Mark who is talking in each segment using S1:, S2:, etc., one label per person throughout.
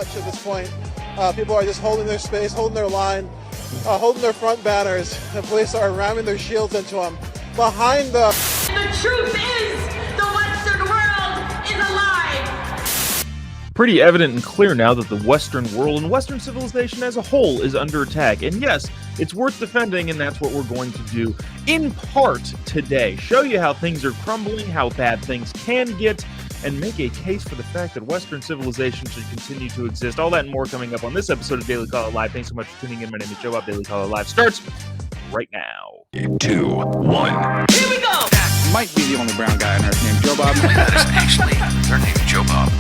S1: watch at this point. People are just holding their space, holding their line, holding their front banners. The police are ramming their shields into them. Behind the
S2: truth is, the Western world is alive.
S3: Pretty evident and clear now that the Western world and Western civilization as a whole is under attack. And yes, it's worth defending, and that's what we're going to do in part today. Show you how things are crumbling, how bad things can get, and make a case for the fact that Western civilization should continue to exist. All that and more coming up on this episode of Daily Caller Live. Thanks so much for tuning in. My name is Jobob. Daily Caller Live starts right now.
S4: 2, 1.
S2: Here we go.
S5: That might be the only brown guy on earth named Jobob.
S4: That is actually their name, Jobob.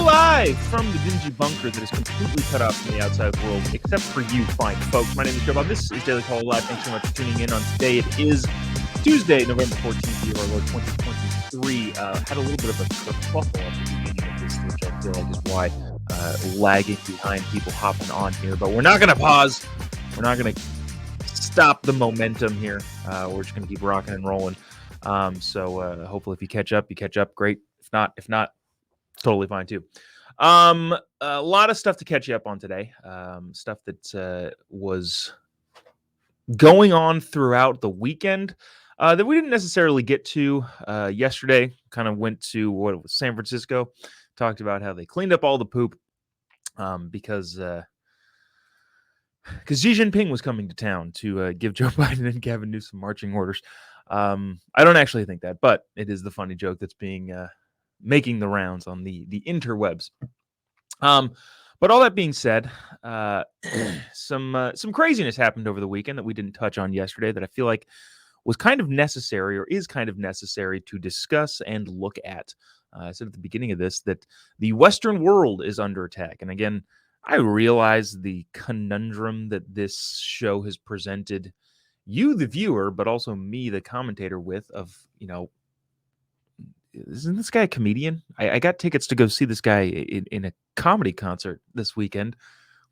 S3: Live from the dingy bunker that is completely cut off from the outside world, except for you fine folks. My name is Jobob. This is Daily Caller Live. Thanks so much for tuning in on today. It is Tuesday, November 14th, year of our Lord 2023. Had a little bit of a kerfuffle at the beginning of this, which I feel like is why lagging behind people hopping on here. But we're not going to pause. We're not going to stop the momentum here. We're just going to keep rocking and rolling. So hopefully if you catch up, great. If not, totally fine too. A lot of stuff to catch you up on today. Stuff that was going on throughout the weekend that we didn't necessarily get to yesterday. Kind of went to what was San Francisco, talked about how they cleaned up all the poop because Xi Jinping was coming to town to give Joe Biden and Gavin Newsom marching orders. I don't actually think that, but it is the funny joke that's being making the rounds on the interwebs. But all that being said, some craziness happened over the weekend that we didn't touch on yesterday that I feel like was kind of necessary or is kind of necessary to discuss and look at. I said at the beginning of this that the Western world is under attack. And again, I realize the conundrum that this show has presented you, the viewer, but also me, the commentator, with of, isn't this guy a comedian? I got tickets to go see this guy in a comedy concert this weekend.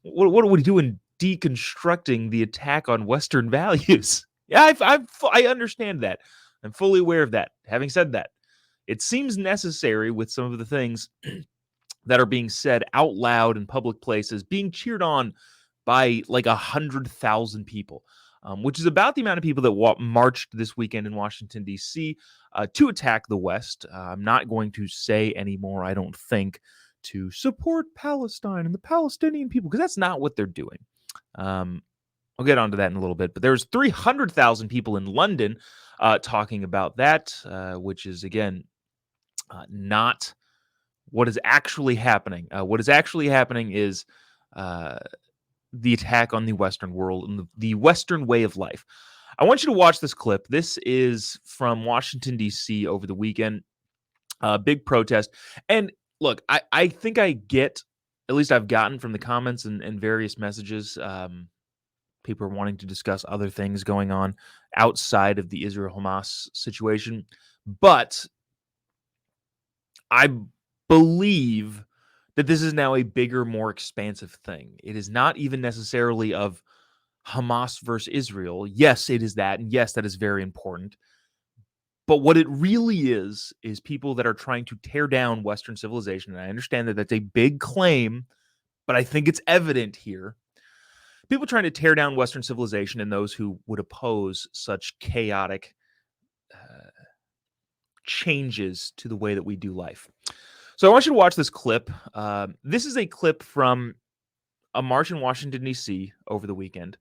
S3: What are we doing deconstructing the attack on Western values? Yeah, I understand that. I'm fully aware of that. Having said that, it seems necessary with some of the things that are being said out loud in public places, being cheered on by like 100,000 people. Which is about the amount of people that marched this weekend in Washington, D.C. To attack the West. I'm not going to say anymore, I don't think, to support Palestine and the Palestinian people, because that's not what they're doing. I'll get onto that in a little bit. But there's 300,000 people in London talking about that, which is, again, not what is actually happening. What is actually happening is the attack on the Western world and the Western way of life. I want you to watch this clip. This is from Washington, D.C. over the weekend. Big protest. And look, I think I get, at least I've gotten from the comments and various messages, people are wanting to discuss other things going on outside of the Israel-Hamas situation. But I believe that this is now a bigger, more expansive thing. It is not even necessarily of Hamas versus Israel. Yes, it is that. And yes, that is very important. But what it really is people that are trying to tear down Western civilization. And I understand that that's a big claim, but I think it's evident here. People trying to tear down Western civilization and those who would oppose such chaotic changes to the way that we do life. So I want you to watch this clip. This is a clip from a march in Washington, D.C. over the weekend.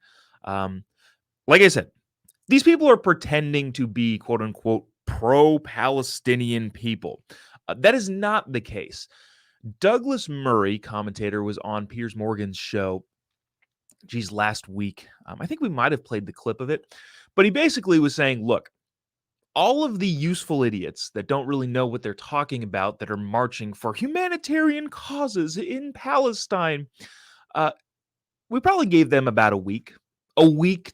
S3: Like I said, these people are pretending to be, quote unquote, pro-Palestinian people. That is not the case. Douglas Murray, commentator, was on Piers Morgan's show, last week. I think we might have played the clip of it. But he basically was saying, look, all of the useful idiots that don't really know what they're talking about, that are marching for humanitarian causes in Palestine, we probably gave them about a week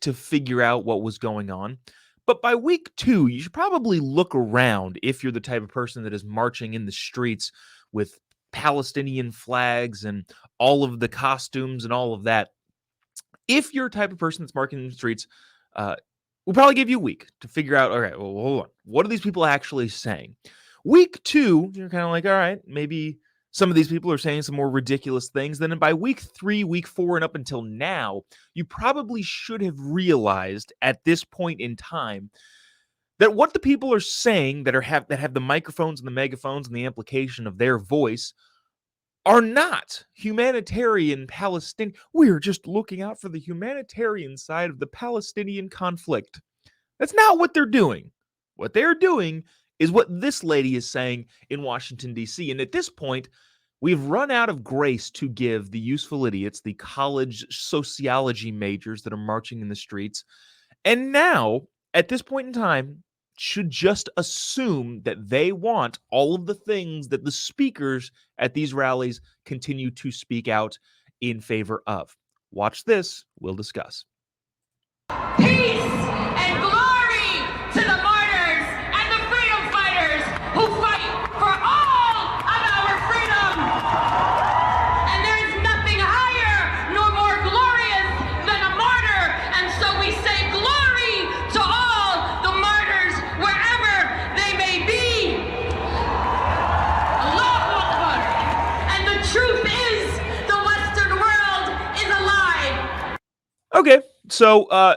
S3: to figure out what was going on. But by week 2, you should probably look around if you're the type of person that is marching in the streets with Palestinian flags and all of the costumes and all of that. If you're a type of person that's marching in the streets, we'll probably give you a week to figure out, all right, well, hold on. What are these people actually saying? Week 2, you're kind of like, all right, maybe some of these people are saying some more ridiculous things. Then by week 3, week 4, and up until now, you probably should have realized at this point in time that what the people are saying that have the microphones and the megaphones and the amplification of their voice are not humanitarian Palestinian. We're just looking out for the humanitarian side of the Palestinian conflict. That's not what they're doing. What they're doing is what this lady is saying in Washington, D.C. And at this point, we've run out of grace to give the useful idiots, the college sociology majors that are marching in the streets. And now, at this point in time, should just assume that they want all of the things that the speakers at these rallies continue to speak out in favor of. Watch this. We'll discuss.
S2: Peace and glory to the martyrs and the freedom fighters who fight for all of our freedom. And there is nothing higher nor more glorious than a martyr. And so we say glory to all the martyrs wherever they may be. Allahu Akbar. And the truth is, the Western world is a lie.
S3: Okay, so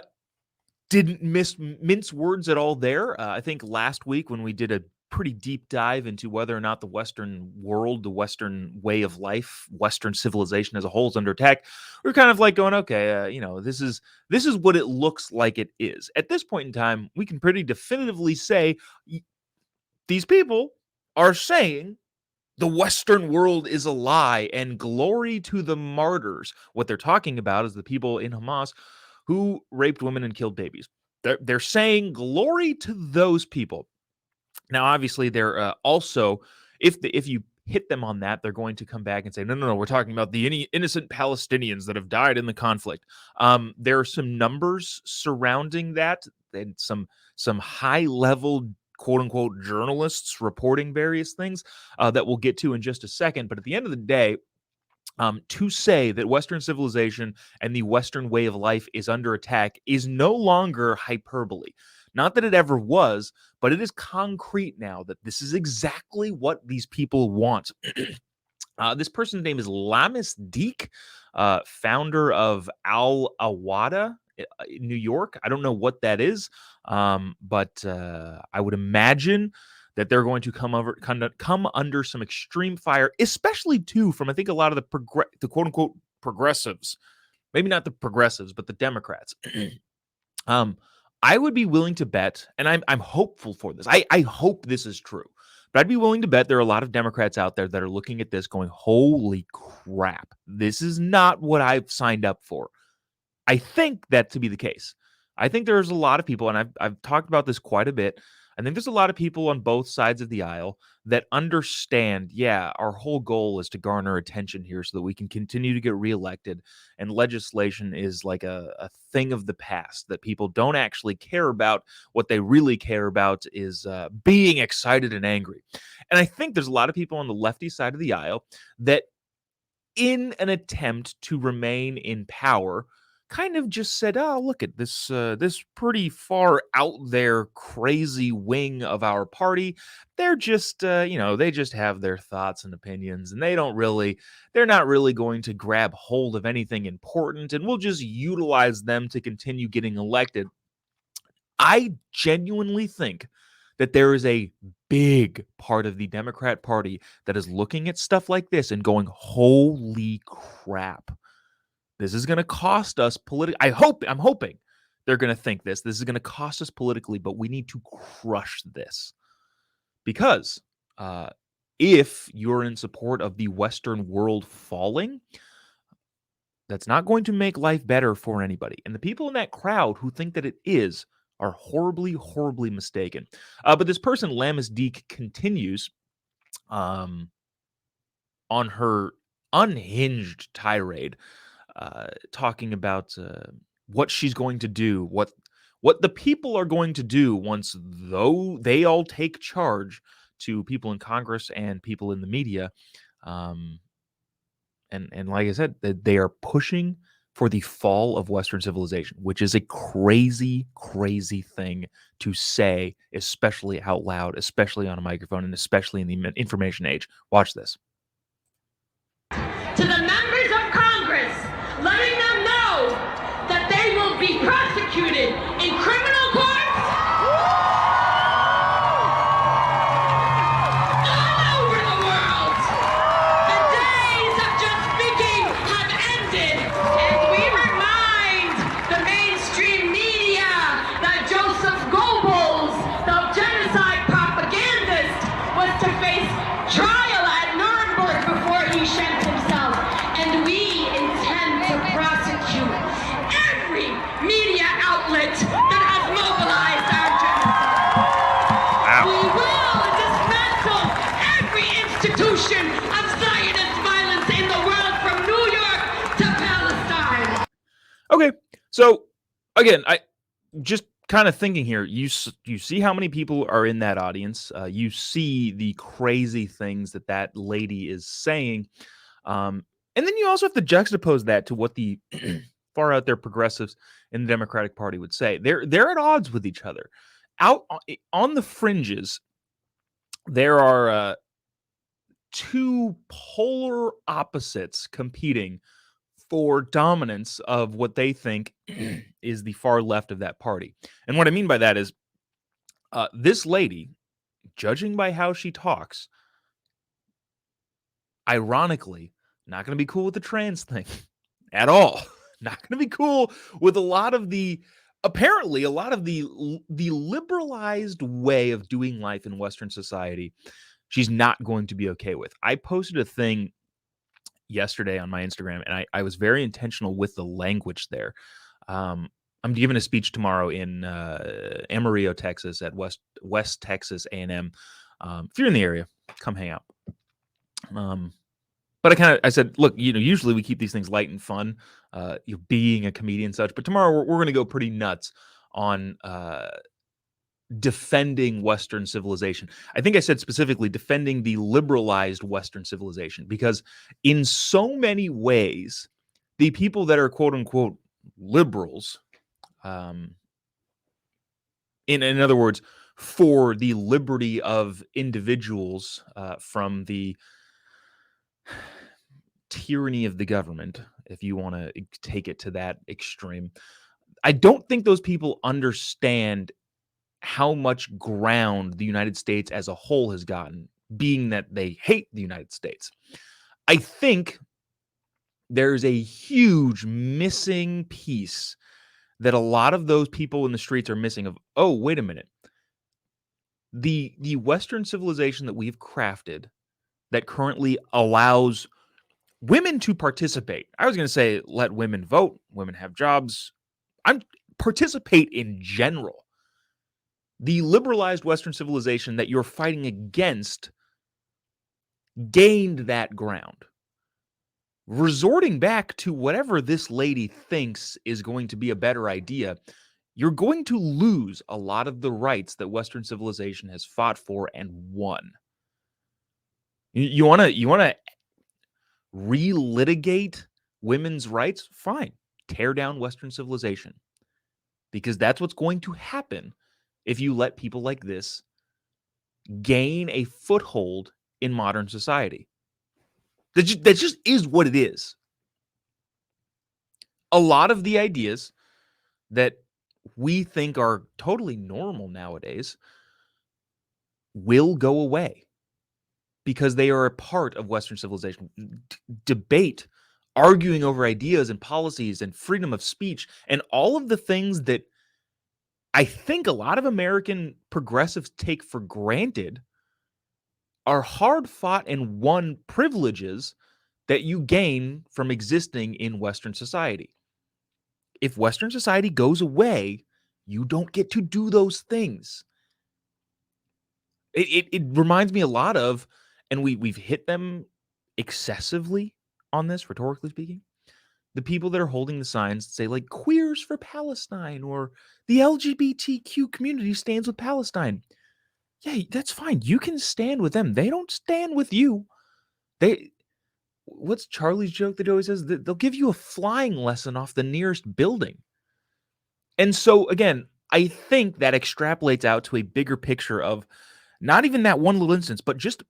S3: didn't mince words at all there. I think last week when we did a pretty deep dive into whether or not the Western world, the Western way of life, Western civilization as a whole is under attack, we're kind of like going, okay, this is what it looks like it is. At this point in time, we can pretty definitively say these people are saying the Western world is a lie and glory to the martyrs. What they're talking about is the people in Hamas who raped women and killed babies. They're saying glory to those people. Now, obviously, they're also, if you hit them on that, they're going to come back and say, no, we're talking about the innocent Palestinians that have died in the conflict. There are some numbers surrounding that and some high-level quote-unquote journalists reporting various things that we'll get to in just a second. But at the end of the day, to say that Western civilization and the Western way of life is under attack is no longer hyperbole. Not that it ever was, but it is concrete now that this is exactly what these people want. This person's name is Lamis Deek, founder of Al Awada, New York. I don't know what that is, but I would imagine that they're going to come under some extreme fire, especially too from I think a lot of the quote unquote progressives, maybe not the progressives, but the Democrats. I would be willing to bet, and I'm hopeful for this. I hope this is true, but I'd be willing to bet there are a lot of Democrats out there that are looking at this going, "Holy crap, this is not what I've signed up for." I think that to be the case. I think there's a lot of people, and I've talked about this quite a bit. I think there's a lot of people on both sides of the aisle that understand, yeah, our whole goal is to garner attention here so that we can continue to get reelected. And legislation is like a thing of the past that people don't actually care about. What they really care about is being excited and angry. And I think there's a lot of people on the lefty side of the aisle that, in an attempt to remain in power, kind of just said, "Oh, look at this this pretty far out there crazy wing of our party. They're just they just have their thoughts and opinions, and they're not really going to grab hold of anything important, and we'll just utilize them to continue getting elected." I genuinely think that there is a big part of the Democrat Party that is looking at stuff like this and going, "Holy crap. This is going to cost us politically." I'm hoping they're going to think this. This is going to cost us politically, but we need to crush this. Because if you're in support of the Western world falling, that's not going to make life better for anybody. And the people in that crowd who think that it is are horribly, horribly mistaken. But this person, Lamis Deek, continues on her unhinged tirade, talking about what she's going to do, what the people are going to do once though they all take charge, to people in Congress and people in the media. And like I said, they are pushing for the fall of Western civilization, which is a crazy, crazy thing to say, especially out loud, especially on a microphone, and especially in the information age. Watch this.
S2: To the members of Congress, letting them know that they will be prosecuted in criminal courts all over the world. The days of just speaking have ended, and we remind the mainstream media that Joseph Goebbels, the genocide propagandist, was to face trial at Nuremberg before he shed himself, and we intend to prosecute every media outlet that has mobilized our genocide. We will dismantle every institution of Zionist violence in the world, from New York to Palestine.
S3: Okay, so again, I just kind of thinking here. You see how many people are in that audience. You see the crazy things that lady is saying, and then you also have to juxtapose that to what the far out there progressives in the Democratic Party would say. They're at odds with each other. Out on the fringes, there are two polar opposites competing for dominance of what they think is the far left of that party. And what I mean by that is this lady, judging by how she talks, ironically, not going to be cool with the trans thing at all. Not going to be cool with apparently a lot of the liberalized way of doing life in Western society. She's not going to be okay with. I posted a thing yesterday on my Instagram, and I was very intentional with the language there. I'm giving a speech tomorrow in Amarillo, Texas, at West Texas A&M. If you're in the area, come hang out. But I said, look, usually we keep these things light and fun, you're being a comedian and such, but tomorrow we're going to go pretty nuts on defending Western civilization. I think I said specifically defending the liberalized Western civilization, because in so many ways, the people that are quote unquote liberals, in other words, for the liberty of individuals from the tyranny of the government, if you want to take it to that extreme, I don't think those people understand how much ground the United States as a whole has gotten, being that they hate the United States. I think there's a huge missing piece that a lot of those people in the streets are missing of, oh, wait a minute. The Western civilization that we've crafted that currently allows women to participate. I was going to say, let women vote, women have jobs. Participate in general. The liberalized Western civilization that you're fighting against gained that ground. Resorting back to whatever this lady thinks is going to be a better idea, you're going to lose a lot of the rights that Western civilization has fought for and won. You want to relitigate women's rights? Fine. Tear down Western civilization. Because that's what's going to happen if you let people like this gain a foothold in modern society. That just is what it is. A lot of the ideas that we think are totally normal nowadays will go away because they are a part of Western civilization. Debate, arguing over ideas and policies and freedom of speech and all of the things that I think a lot of American progressives take for granted are hard-fought and won privileges that you gain from existing in Western society. If Western society goes away, you don't get to do those things. It reminds me a lot of, and we've hit them excessively on this, rhetorically speaking, the people that are holding the signs that say, like, queers for Palestine or the LGBTQ community stands with Palestine. Yeah, that's fine. You can stand with them. They don't stand with you. what's Charlie's joke that he always says? They'll give you a flying lesson off the nearest building. And so, again, I think that extrapolates out to a bigger picture of not even that one little instance, but just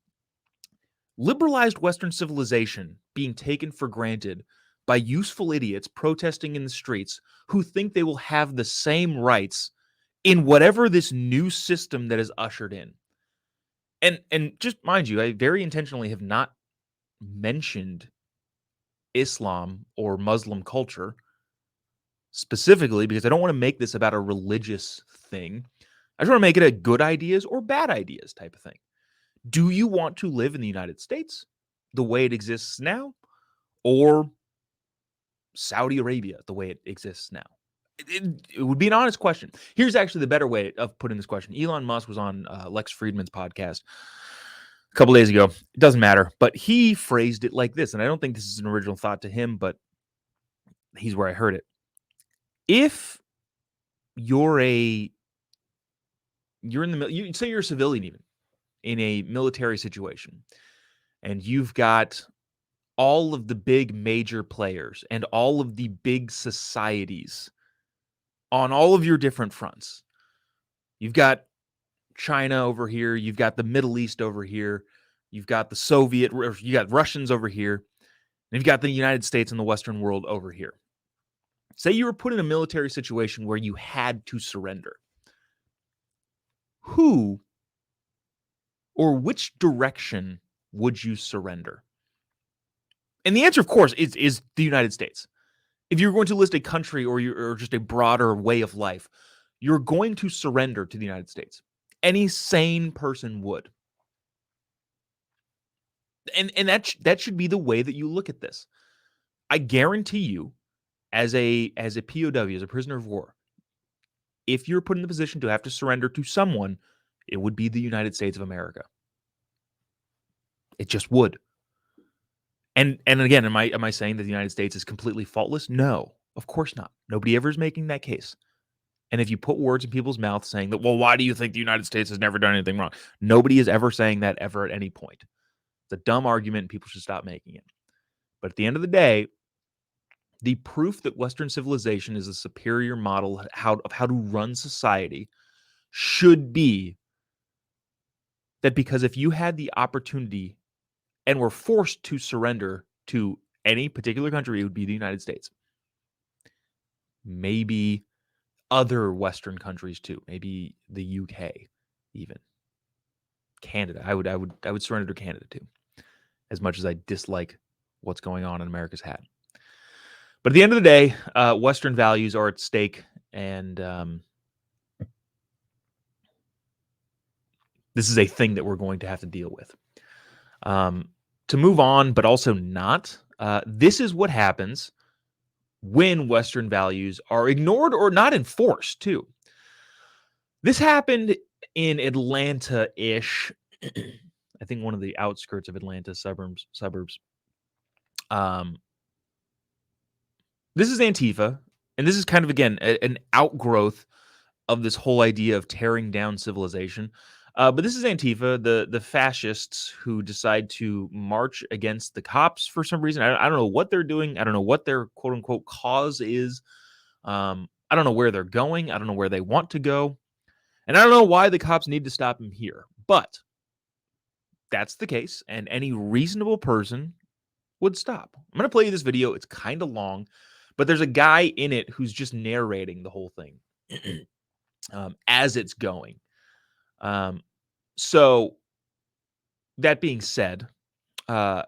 S3: liberalized Western civilization being taken for granted by useful idiots protesting in the streets who think they will have the same rights in whatever this new system that is ushered in. And just mind you, I very intentionally have not mentioned Islam or Muslim culture specifically because I don't want to make this about a religious thing. I just want to make it a good ideas or bad ideas type of thing. Do you want to live in the United States the way it exists now, or Saudi Arabia the way it exists now? It would be an honest question. Here's actually the better way of putting this question. Elon Musk was on Lex Friedman's podcast a couple days ago. It doesn't matter, but he phrased it like this, and I don't think this is an original thought to him, but he's where I heard it. If you're in the you say you're a civilian even in a military situation, and you've got all of the big major players and all of the big societies on all of your different fronts. You've got China over here, you've got the Middle East over here, you've got you got Russians over here, and you've got the United States and the Western world over here. Say you were put in a military situation where you had to surrender. Who or which direction would you surrender? And the answer, of course, is the United States. If you're going to list a country or just a broader way of life, you're going to surrender to the United States. Any sane person would. And that should be the way that you look at this. I guarantee you, as a POW, as a prisoner of war, if you're put in the position to have to surrender to someone, it would be the United States of America. It just would. And again, am I saying that the United States is completely faultless? No, of course not. Nobody ever is making that case. And if you put words in people's mouths saying that, well, why do you think the United States has never done anything wrong? Nobody is ever saying that ever at any point. It's a dumb argument and people should stop making it. But at the end of the day, the proof that Western civilization is a superior model of how to run society should be that because if you had the opportunity and were forced to surrender to any particular country, it would be the United States. Maybe other Western countries too. Maybe the UK, even Canada. I would surrender to Canada too, as much as I dislike what's going on in America's hat. But at the end of the day, Western values are at stake, and this is a thing that we're going to have to deal with. To move on, but also not, this is what happens when Western values are ignored or not enforced, too. This happened in Atlanta-ish. I think one of the outskirts of Atlanta suburbs. This is Antifa, and this is kind of, again, an outgrowth of this whole idea of tearing down civilization. But this is Antifa, the fascists who decide to march against the cops for some reason. I don't know what they're doing. I don't know what their quote-unquote cause is. I don't know where they're going. I don't know where they want to go. And I don't know why the cops need to stop them here. But that's the case, and any reasonable person would stop. I'm going to play you this video. It's kind of long, but there's a guy in it who's just narrating the whole thing as it's going. So that being said, I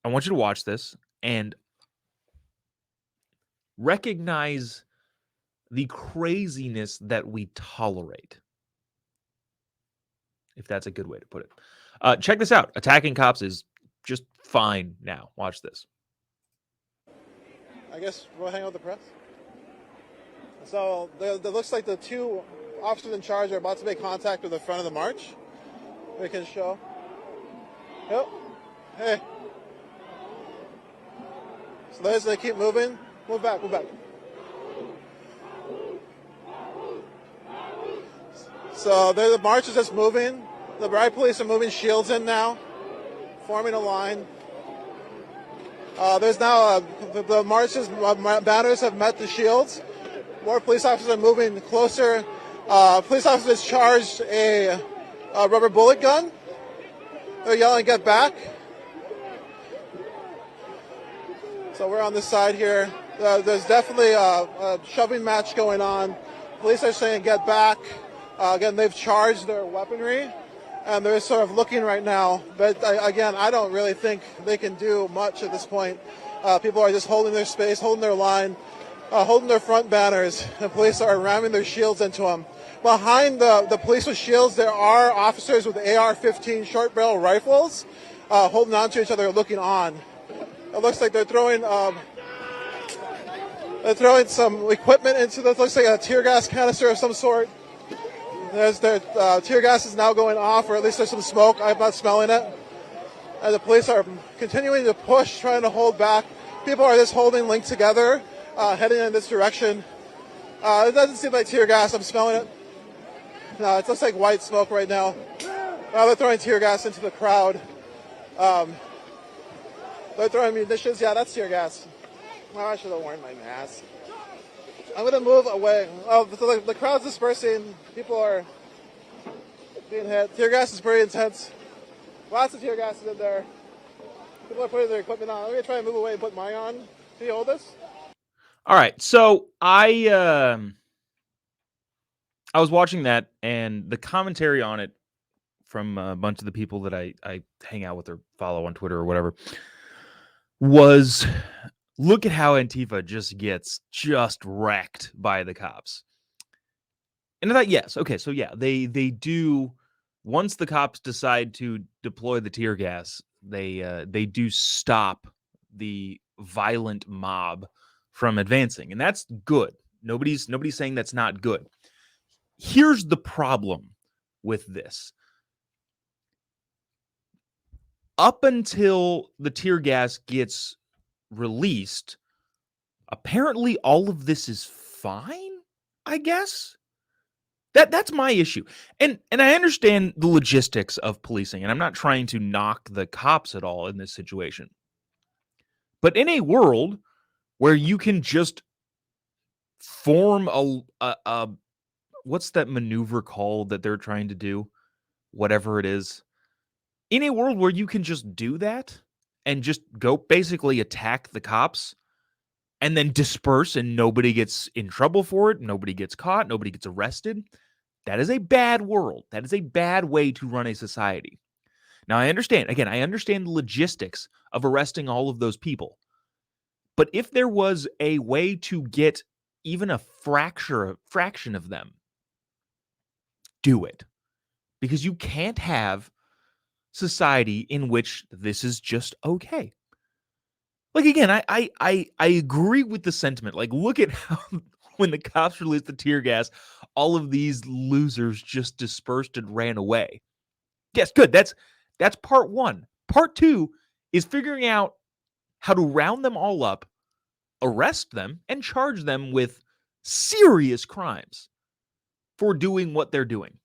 S3: want you to watch this and recognize the craziness that we tolerate, if that's a good way to put it. Check this out. Attacking cops is just fine now. Watch this.
S1: I guess we'll hang out with the press. So it looks like the two officers in charge are about to make contact with the front of the march. We can show. Yep. Hey. So as they keep moving, move back, move back. So the march is just moving. The riot police are moving shields in now forming a line. There's now the marches, banners have met the shields. More police officers are moving closer. Police officers charged a rubber bullet gun. They're yelling, "Get back!" So we're on this side here. There's definitely a shoving match going on. Police are saying, "Get back!" Again, they've charged their weaponry, and they're sort of looking right now. But again, I don't really think they can do much at this point. People are just holding their space, holding their line, holding their front banners, and police are ramming their shields into them. Behind the police with shields, there are officers with AR-15 short barrel rifles holding on to each other, looking on. It looks like they're throwing some equipment into this. Looks like a tear gas canister of some sort. Their tear gas is now going off, or at least there's some smoke. I'm not smelling it. And the police are continuing to push, trying to hold back. People are just holding, linked together, heading in this direction. It doesn't seem like tear gas. I'm smelling it. No, it looks like white smoke right now. They're throwing tear gas into the crowd. They're throwing munitions. Yeah, that's tear gas. Oh, I should have worn my mask. I'm going to move away. Oh, so the crowd's dispersing. People are being hit. Tear gas is pretty intense. Lots of tear gas is in there. People are putting their equipment on. I'm going to try and move away and put mine on. Can you hold this?
S3: All right. So I was watching that, and the commentary on it from a bunch of the people that I hang out with or follow on Twitter or whatever was, look at how Antifa just gets wrecked by the cops. And I thought, yes, okay, so yeah, they do, once the cops decide to deploy the tear gas, they do stop the violent mob from advancing, and that's good. Nobody's saying that's not good. Here's the problem with this. Up until the tear gas gets released, apparently all of this is fine, I guess. That's my issue. And I understand the logistics of policing, and I'm not trying to knock the cops at all in this situation. But in a world where you can just form a what's that maneuver called that they're trying to do? Whatever it is. In a world where you can just do that and just go basically attack the cops and then disperse and nobody gets in trouble for it, nobody gets caught, nobody gets arrested, that is a bad world. That is a bad way to run a society. Now, I understand the logistics of arresting all of those people. But if there was a way to get even a fraction of them, do it. Because you can't have society in which this is just okay. Like, again, I agree with the sentiment. Like, look at how when the cops released the tear gas, all of these losers just dispersed and ran away. Yes, good. That's part one. Part two is figuring out how to round them all up, arrest them, and charge them with serious crimes for doing what they're doing.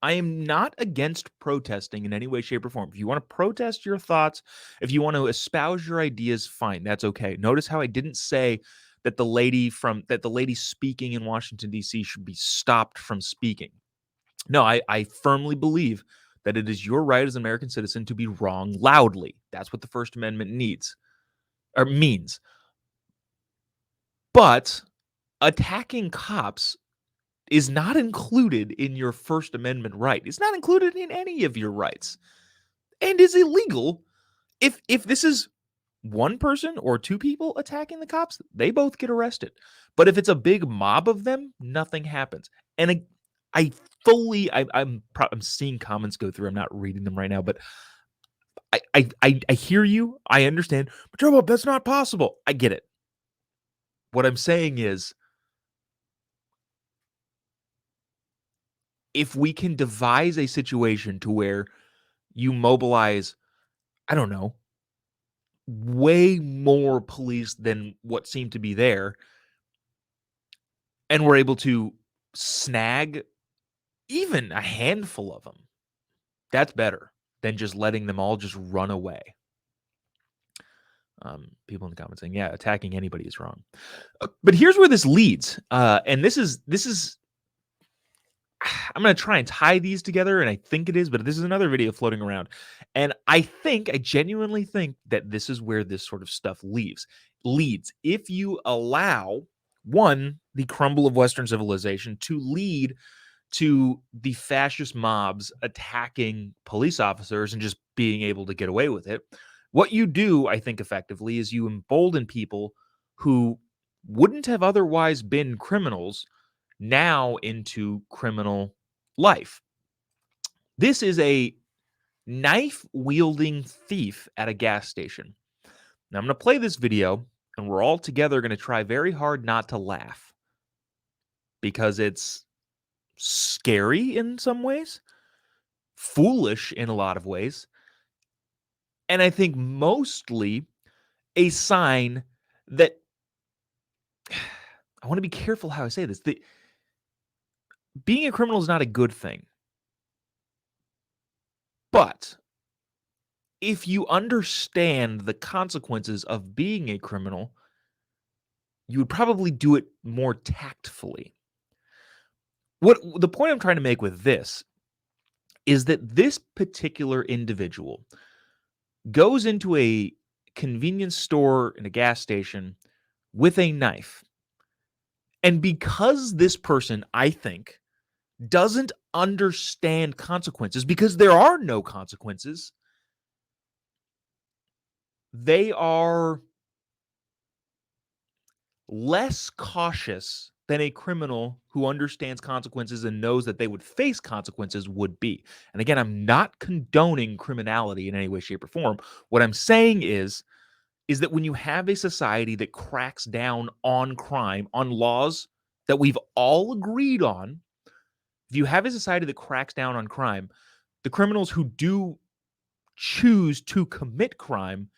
S3: I am not against protesting in any way, shape, or form. If you want to protest your thoughts, if you want to espouse your ideas, fine, that's okay. Notice how I didn't say that the lady speaking in Washington, D.C. should be stopped from speaking. No, I firmly believe that it is your right as an American citizen to be wrong loudly. That's what the First Amendment means. But attacking cops is not included in your First Amendment right. It's not included in any of your rights, and is illegal. If this is one person or two people attacking the cops, they both get arrested. But if it's a big mob of them, nothing happens. And I'm seeing comments go through. I'm not reading them right now, but I hear you. I understand. But Jobob, that's not possible. I get it. What I'm saying is, if we can devise a situation to where you mobilize, I don't know, way more police than what seemed to be there, and we're able to snag even a handful of them, that's better. than just letting them all just run away. People in the comments saying, yeah, attacking anybody is wrong. But here's where this leads. And this is I'm going to try and tie these together, and I think it is, but this is another video floating around. And I genuinely think that this is where this sort of stuff leads. If you allow, one, the crumble of Western civilization to lead to the fascist mobs attacking police officers and just being able to get away with it, what you do, I think, effectively is you embolden people who wouldn't have otherwise been criminals now into criminal life. This is a knife-wielding thief at a gas station. Now, I'm going to play this video, and we're all together going to try very hard not to laugh because it's scary in some ways, foolish in a lot of ways, and I think mostly a sign that I want to be careful how I say this. Being a criminal is not a good thing. But if you understand the consequences of being a criminal, you would probably do it more tactfully. What the point I'm trying to make with this is that this particular individual goes into a convenience store and a gas station with a knife. And because this person, I think, doesn't understand consequences, because there are no consequences, they are less cautious than a criminal who understands consequences and knows that they would face consequences would be. And again, I'm not condoning criminality in any way, shape, or form. What I'm saying is that when you have a society that cracks down on crime, on laws that we've all agreed on, if you have a society that cracks down on crime, the criminals who do choose to commit crime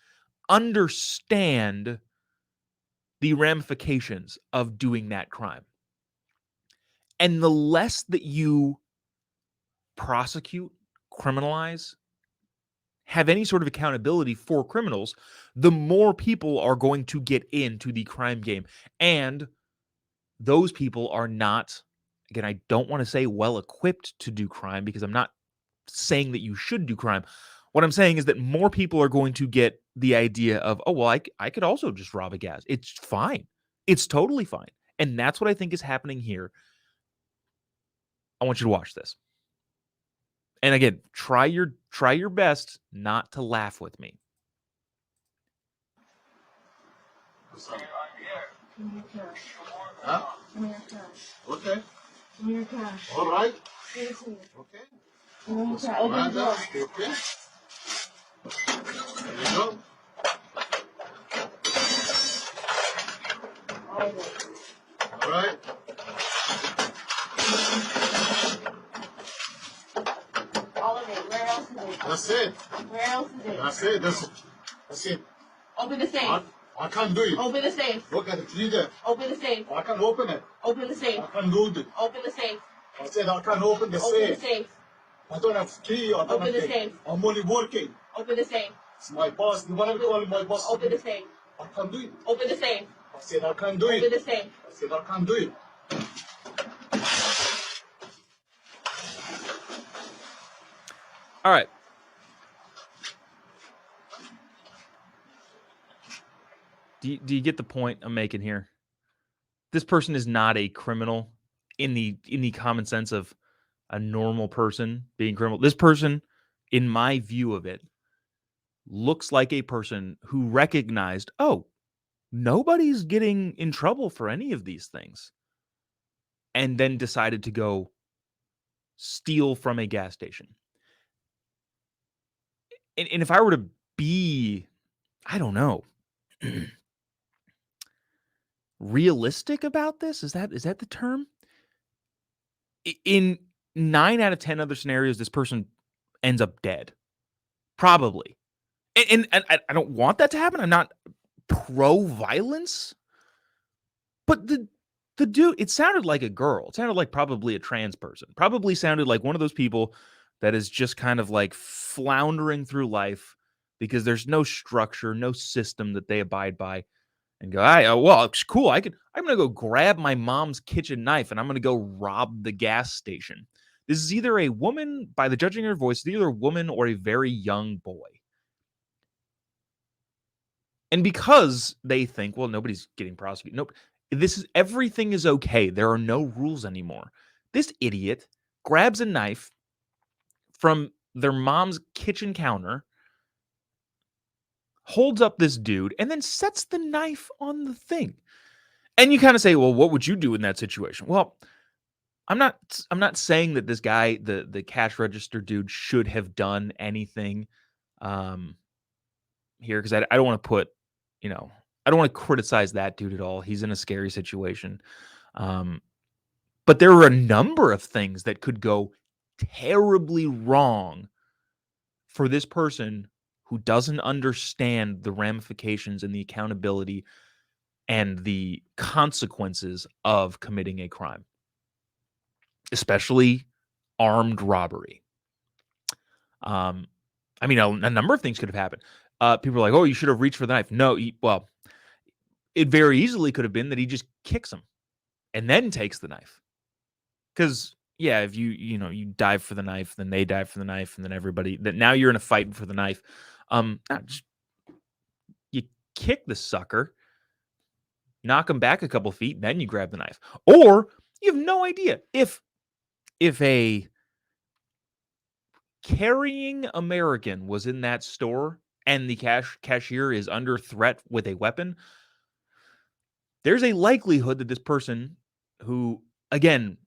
S3: understand the ramifications of doing that crime. And the less that you prosecute, criminalize, have any sort of accountability for criminals, the more people are going to get into the crime game. And those people are not, again, I don't want to say well equipped to do crime because I'm not saying that you should do crime. What I'm saying is that more people are going to get the idea of, oh, well, I could also just rob a gas. It's fine. It's totally fine. And that's what I think is happening here. I want you to watch this. And again, try your best not to laugh with me.
S6: Huh? Give me your cash. Okay. Give me your cash. All right. Seriously. Okay. Give me your cash. Open the door. Okay. There you go. All right.
S2: All of it. Where else is it?
S6: That's it.
S2: Where else is it?
S6: That's it. That's it.
S2: Open the safe.
S6: I can't do it.
S2: Open the safe.
S6: Look at the key there.
S2: Open the safe.
S6: I can't open it.
S2: Open the safe.
S6: I can't do it.
S2: Open the safe.
S6: I said I can't open the
S2: Open the
S6: safe.
S2: safe.
S6: I don't have key. I don't
S2: Open
S6: have
S2: the
S6: key.
S2: safe.
S6: I'm only working.
S2: Open the safe.
S6: It's my boss. You want to call my boss?
S2: Open the safe.
S6: I can't do it.
S2: Open the safe.
S6: I said I can't do
S2: Open
S6: it.
S2: the safe.
S6: I said I can't do it.
S3: All right. Do you get the point I'm making here? This person is not a criminal in the common sense of a normal person being criminal. This person, in my view of it, looks like a person who recognized, oh, nobody's getting in trouble for any of these things, and then decided to go steal from a gas station. And if I were to be, I don't know, realistic about this, is that the term? In 9 out of 10 other scenarios, this person ends up dead, probably. And I don't want that to happen. I'm not pro-violence, but the dude, it sounded like a girl. It sounded like probably a trans person. Probably sounded like one of those people that is just kind of like floundering through life because there's no structure, no system that they abide by, and go, well, it's cool. I'm going to go grab my mom's kitchen knife and I'm going to go rob the gas station. This is either a woman, by the judging of her voice, it's either a woman or a very young boy. And because they think, well, nobody's getting prosecuted. Nope. Everything is okay. There are no rules anymore. This idiot grabs a knife from their mom's kitchen counter, holds up this dude, and then sets the knife on the thing. And you kind of say, well, what would you do in that situation? Well, I'm not saying that this guy, the cash register dude, should have done anything here, because I don't want to put, I don't want to criticize that dude at all. He's in a scary situation. But there are a number of things that could go terribly wrong for this person who doesn't understand the ramifications and the accountability and the consequences of committing a crime, especially armed robbery. I mean, a number of things could have happened. People are like, oh, you should have reached for the knife. No, well, it very easily could have been that he just kicks him and then takes the knife. Because, yeah, if you dive for the knife, then they dive for the knife, and then everybody, that now you're in a fight for the knife. You kick the sucker, knock him back a couple feet, then you grab the knife. Or you have no idea if a carrying American was in that store and the cashier is under threat with a weapon, there's a likelihood that this person, who, again,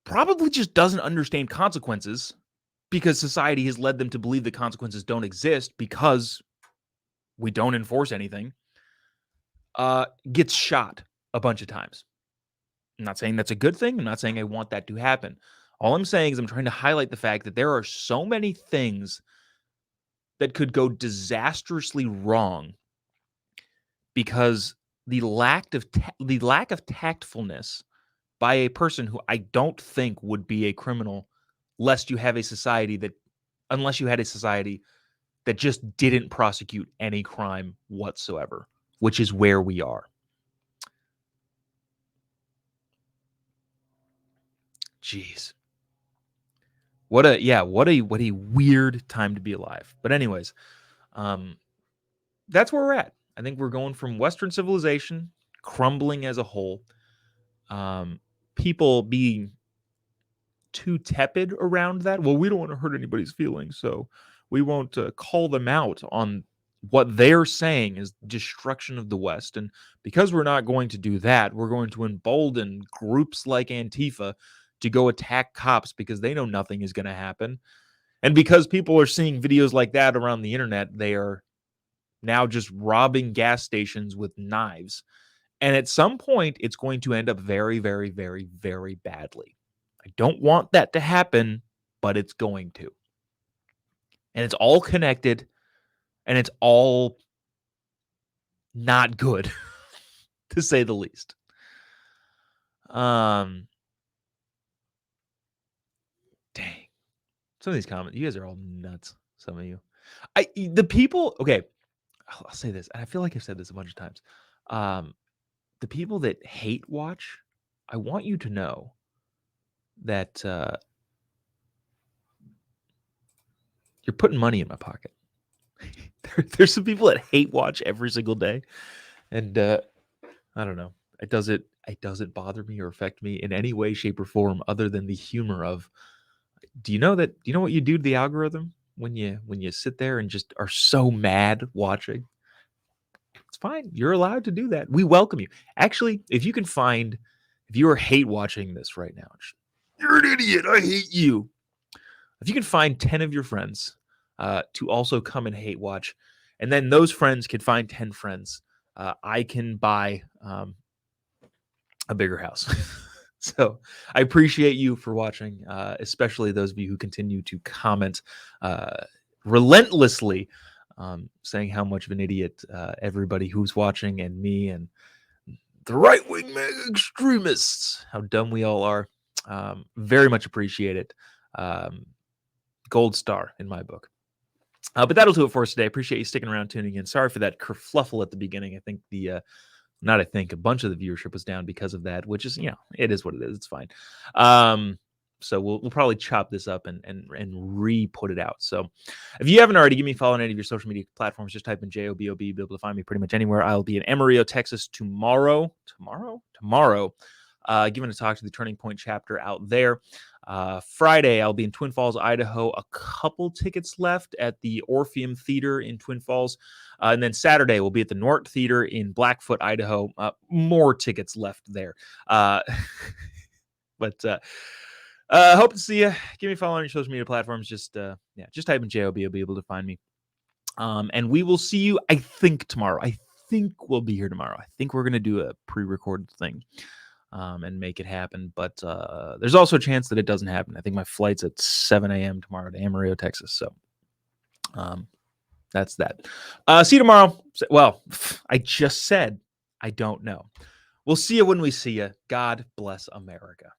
S3: probably just doesn't understand consequences because society has led them to believe that consequences don't exist because we don't enforce anything, gets shot a bunch of times. I'm not saying that's a good thing. I'm not saying I want that to happen. All I'm saying is I'm trying to highlight the fact that there are so many things that could go disastrously wrong because the lack of tactfulness by a person who I don't think would be a criminal unless you had a society that just didn't prosecute any crime whatsoever, which is where we are. Jeez. What a weird time to be alive. But anyways, that's where we're at. I think we're going from Western civilization crumbling as a whole, people being too tepid around that. Well, we don't want to hurt anybody's feelings, so we won't call them out on what they're saying is destruction of the West. And because we're not going to do that, we're going to embolden groups like Antifa to go attack cops because they know nothing is going to happen. And because people are seeing videos like that around the internet, they are now just robbing gas stations with knives. And at some point, it's going to end up very, very, very, very badly. I don't want that to happen, but it's going to. And it's all connected, and it's all not good, to say the least. Dang. Some of these comments, you guys are all nuts. Some of you. The people, okay, I'll say this, and I feel like I've said this a bunch of times. The people that hate watch, I want you to know that you're putting money in my pocket. There's some people that hate watch every single day, and I don't know. It doesn't bother me or affect me in any way, shape, or form other than the humor of. Do you know what you do to the algorithm when you sit there and just are so mad watching? It's fine. You're allowed to do that. We welcome you. Actually, if you are hate watching this right now, you're an idiot. I hate you. If you can find 10 of your friends to also come and hate watch, and then those friends can find 10 friends, I can buy a bigger house. So I appreciate you for watching, especially those of you who continue to comment relentlessly, saying how much of an idiot everybody who's watching and me and the right-wing extremists, how dumb we all are. Very much appreciate it. Gold star in my book. But that'll do it for us today. Appreciate you sticking around, tuning in. Sorry for that kerfluffle at the beginning. I think a bunch of the viewership was down because of that, which is, it is what it is. It's fine. So we'll probably chop this up and re-put it out. So if you haven't already, give me a follow on any of your social media platforms. Just type in JOBOB. You'll be able to find me pretty much anywhere. I'll be in Amarillo, Texas tomorrow, giving a talk to the Turning Point chapter out there. Friday, I'll be in Twin Falls, Idaho. A couple tickets left at the Orpheum Theater in Twin Falls. And then Saturday, we'll be at the Nort Theater in Blackfoot, Idaho. More tickets left there. But hope to see you. Give me a follow on your social media platforms. Just type in JOB. You'll be able to find me. And we will see you, I think, tomorrow. I think we'll be here tomorrow. I think we're going to do a pre-recorded thing and make it happen. But there's also a chance that it doesn't happen. I think my flight's at 7 a.m. tomorrow to Amarillo, Texas. So that's that. See you tomorrow. Well, I just said I don't know. We'll see you when we see you. God bless America.